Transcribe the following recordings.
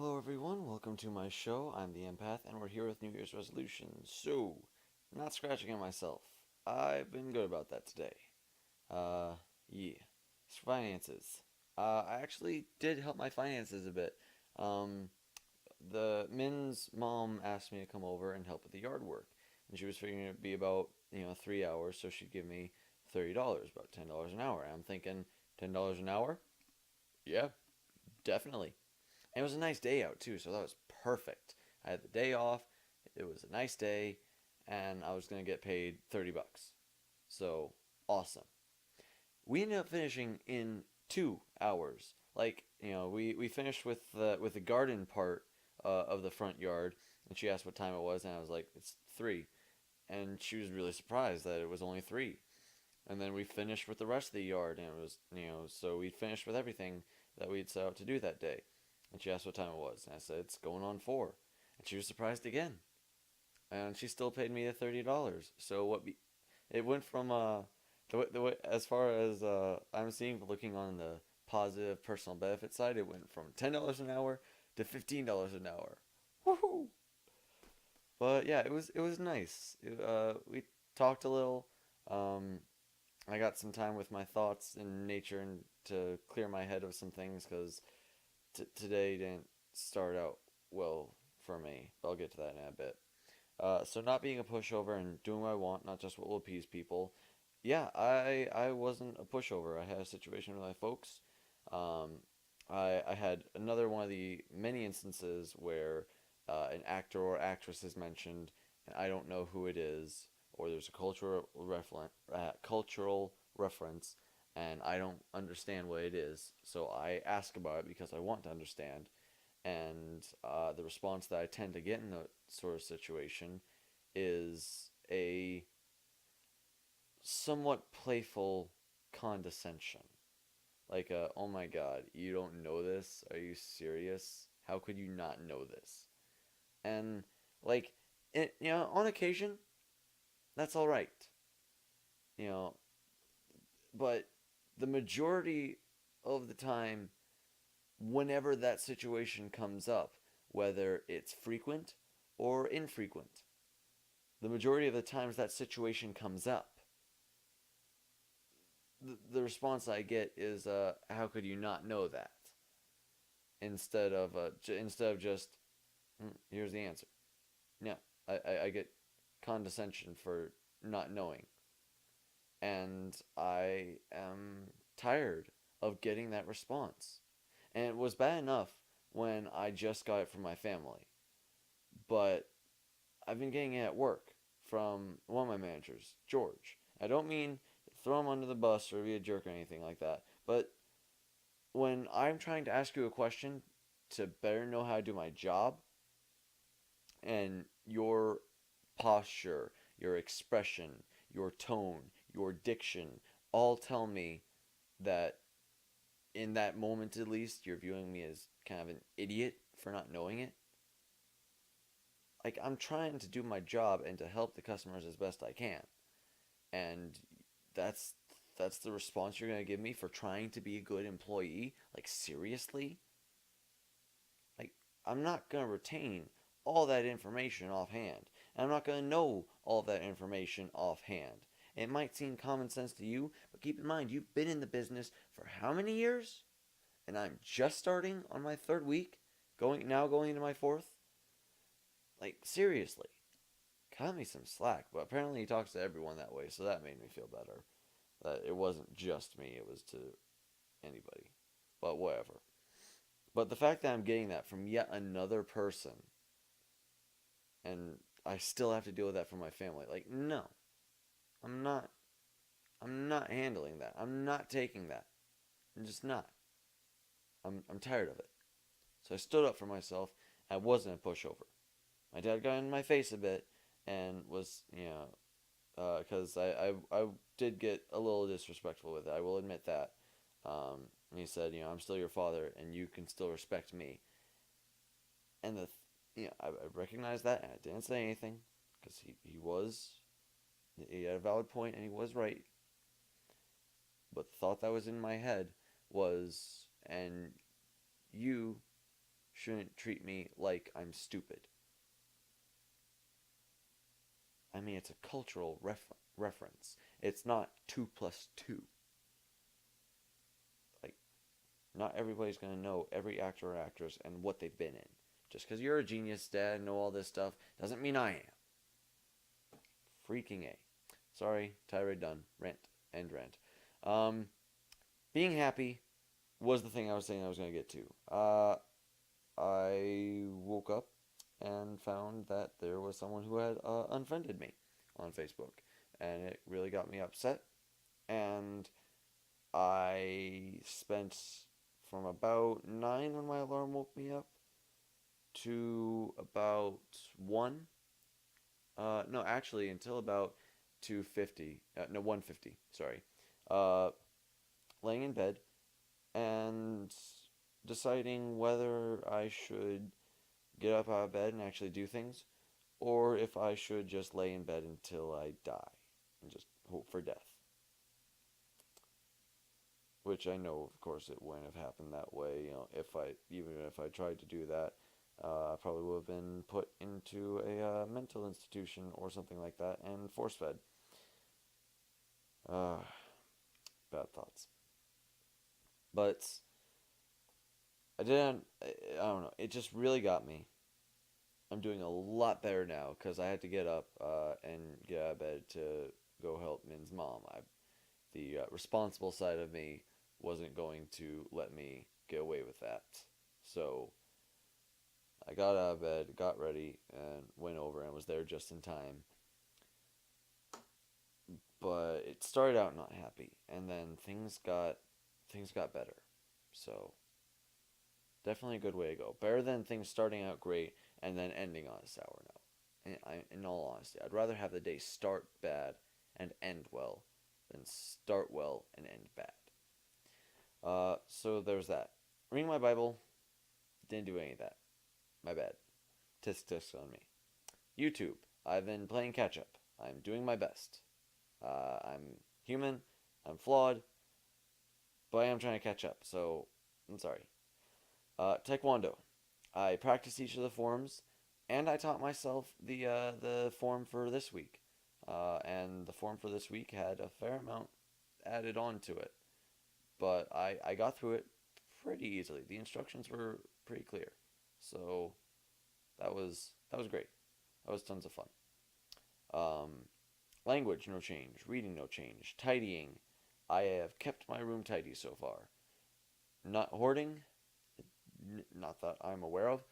Hello everyone, welcome to my show. I'm the Empath, and we're here with New Year's resolutions. So, not scratching at myself. I've been good about that today. Uh, yeah. Finances. I actually did help my finances a bit. Um, the Min's mom asked me to come over and help with the yard work, and she was figuring it'd be about 3 hours, so she'd give me $30, about $10 an hour. And I'm thinking, $10 an hour? Yeah, definitely. And it was a nice day out too, so that was perfect. I had the day off. It was a nice day, and I was gonna get paid $30. So awesome. We ended up finishing in 2 hours. Like we finished with the garden part of the front yard, and she asked what time it was, and I was like, it's 3, and she was really surprised that it was only 3. And then we finished with the rest of the yard, and it was so we finished with everything that we'd set out to do that day. And she asked what time it was, and I said it's going on 4, and she was surprised again, and she still paid me the $30. So it went from the way, as far as I'm seeing, looking on the positive personal benefit side, it went from $10 an hour to $15 an hour. Woohoo! But yeah, it was nice. We talked a little. Um, I got some time with my thoughts in nature and to clear my head of some things because today didn't start out well for me. But I'll get to that in a bit. So not being a pushover and doing what I want, not just what will appease people. Yeah, I wasn't a pushover. I had a situation with my folks. Um, I had another one of the many instances where an actor or actress is mentioned, and I don't know who it is, or there's a cultural reference, and I don't understand what it is. So I ask about it because I want to understand, and the response that I tend to get in that sort of situation is a somewhat playful condescension. Like, oh my god, you don't know this? Are you serious? How could you not know this? And, like, on occasion, that's alright. You know, but the majority of the time, whenever that situation comes up, whether it's frequent or infrequent, the majority of the times that situation comes up, the response I get is, "How could you not know that?" Instead of just, "Here's the answer." No, I get condescension for not knowing, and I am tired of getting that response. And it was bad enough when I just got it from my family, but I've been getting it at work from one of my managers, George. I don't mean throw him under the bus or be a jerk or anything like that, but when I'm trying to ask you a question to better know how to do my job, and your posture, your expression, your tone, your diction all tell me that in that moment at least you're viewing me as kind of an idiot for not knowing it. Like, I'm trying to do my job and to help the customers as best I can. And that's that's the response you're going to give me for trying to be a good employee? Like, seriously? Like, I'm not going to retain all that information offhand. And I'm not going to know all that information offhand. It might seem common sense to you, but keep in mind, you've been in the business for how many years? And I'm just starting on my third week, going into my fourth. Like, seriously, cut me some slack. But apparently he talks to everyone that way, so that made me feel better. That it wasn't just me, it was to anybody. But whatever. But the fact that I'm getting that from yet another person, and I still have to deal with that from my family, like, no, I'm not. I'm not handling that. I'm not taking that. I'm just not. I'm tired of it. So I stood up for myself. I wasn't a pushover. My dad got in my face a bit and was, because I did get a little disrespectful with it. I will admit that. And he said, I'm still your father, and you can still respect me. And I recognized that, and I didn't say anything because he had a valid point, and he was right. But the thought that was in my head was, and you shouldn't treat me like I'm stupid. I mean, it's a cultural reference. It's not 2 plus 2. Like, not everybody's going to know every actor or actress and what they've been in. Just because you're a genius, Dad, and know all this stuff, doesn't mean I am. Freaking A. Sorry, tirade done. Rant. End rant. Um, Being happy was the thing I was saying I was going to get to. I woke up and found that there was someone who had unfriended me on Facebook. And it really got me upset. And I spent from about 9 when my alarm woke me up to about 1. No, actually, until about 2:50. No, 1:50. Sorry. Uh, Laying in bed and deciding whether I should get up out of bed and actually do things, or if I should just lay in bed until I die and just hope for death. Which I know, of course, it wouldn't have happened that way. Even if I tried to do that, I probably would have been put into a mental institution or something like that and force fed. Uh, Bad thoughts. But I didn't. I don't know. It just really got me. I'm doing a lot better now because I had to get up and get out of bed to go help Min's mom. The responsible side of me wasn't going to let me get away with that. So I got out of bed, got ready, and went over and was there just in time. But it started out not happy, and then things got better. So definitely a good way to go. Better than things starting out great and then ending on a sour note. In all honesty, I'd rather have the day start bad and end well than start well and end bad. So there's that. Reading my Bible, didn't do any of that. My bad. Tisk tisk on me. YouTube, I've been playing catch up. I'm doing my best. I'm human. I'm flawed. But I am trying to catch up, so I'm sorry. Taekwondo. I practiced each of the forms, and I taught myself the form for this week. And the form for this week had a fair amount added on to it. But I got through it pretty easily. The instructions were pretty clear. So that was great. That was tons of fun. Um, Language, no change. Reading, no change. Tidying. I have kept my room tidy so far. Not hoarding. Not that I'm aware of.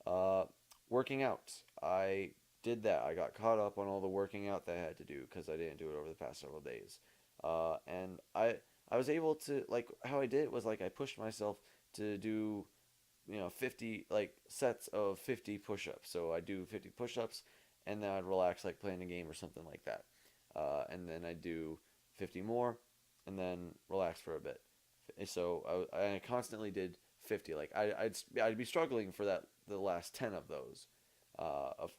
Uh, Working out. I did that. I got caught up on all the working out that I had to do because I didn't do it over the past several days. And I was able to, like, how I did it was like I pushed myself to do 50 like sets of 50 push-ups. So I do 50 push-ups and then I'd relax like playing a game or something like that. And then I do 50 more and then relax for a bit. So I constantly did 50. Like I'd be struggling for the last 10 of those, of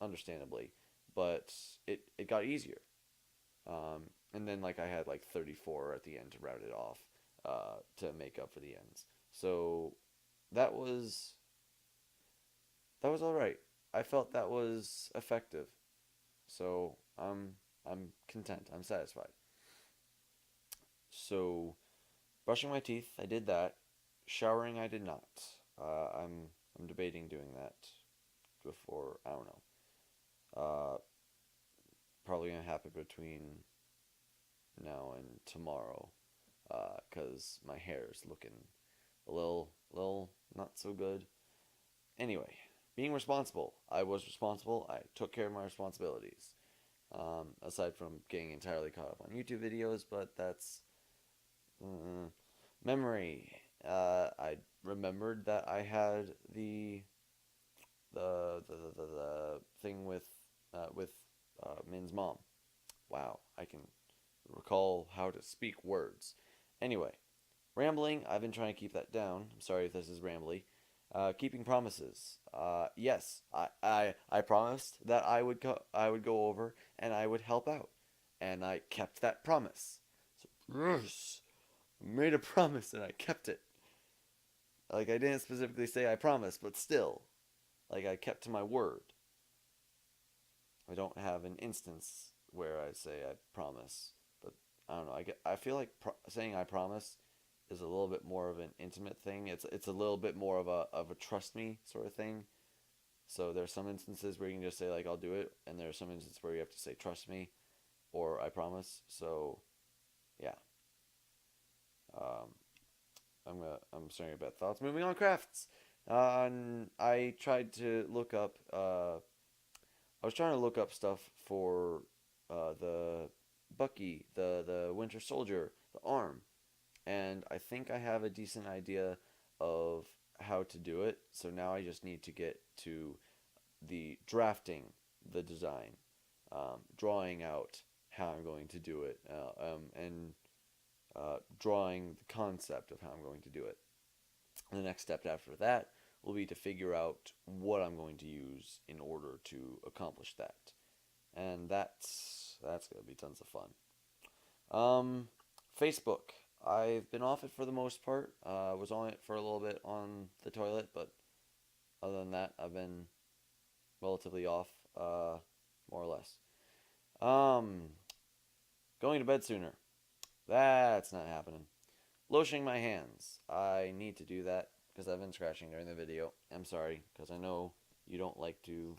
understandably, but it got easier. And then like I had like 34 at the end to round it off, to make up for the ends. So that was that was all right. I felt that was effective. So I'm content. I'm satisfied. So brushing my teeth, I did that. Showering, I did not. I'm debating doing that before. I don't know. Uh, Probably gonna happen between now and tomorrow, cause my hair is looking a little not so good. Anyway, being responsible. I was responsible. I took care of my responsibilities. Aside from getting entirely caught up on YouTube videos, but that's memory. I remembered that I had the thing with Min's mom. Wow, I can recall how to speak words. Anyway, rambling. I've been trying to keep that down. I'm sorry if this is rambly. Keeping promises. Yes, I promised that I would go over and I would help out, and I kept that promise. So, yes, I made a promise and I kept it. Like, I didn't specifically say I promise, but still, like, I kept to my word. I don't have an instance where I say I promise, but I don't know. I feel like saying I promise is a little bit more of an intimate thing. It's a little bit more of a trust me sort of thing. So there's some instances where you can just say like I'll do it, and there's some instances where you have to say trust me or I promise. So yeah, um, I'm sorry about thoughts. Moving on, crafts. I tried to look up. I was trying to look up stuff for the Bucky, the Winter Soldier, the arm, and I think I have a decent idea of how to do it. So now I just need to get to the drafting the design, drawing out how I'm going to do it, and drawing the concept of how I'm going to do it. And the next step after that will be to figure out what I'm going to use in order to accomplish that. And that's going to be tons of fun. Facebook. I've been off it for the most part. Was on it for a little bit on the toilet, but other than that, I've been relatively off, more or less. Um, Going to bed sooner. That's not happening. Lotioning my hands. I need to do that because I've been scratching during the video. I'm sorry because I know you don't like to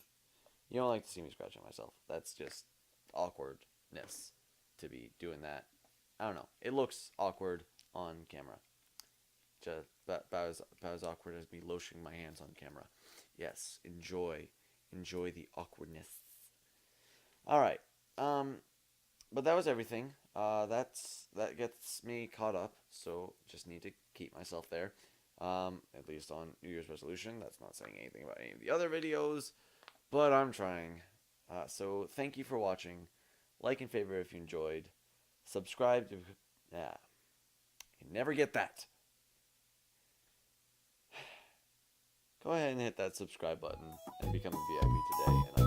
see me scratching myself. That's just awkwardness to be doing that. I don't know. It looks awkward on camera. Just about as awkward as me lotioning my hands on camera. Yes, enjoy the awkwardness. All right. But that was everything. That gets me caught up. So just need to keep myself there. At least on New Year's resolution. That's not saying anything about any of the other videos, but I'm trying. So thank you for watching. Like and favorite if you enjoyed. Subscribe to. Yeah, you never get that. Go ahead and hit that subscribe button and become a VIP today. And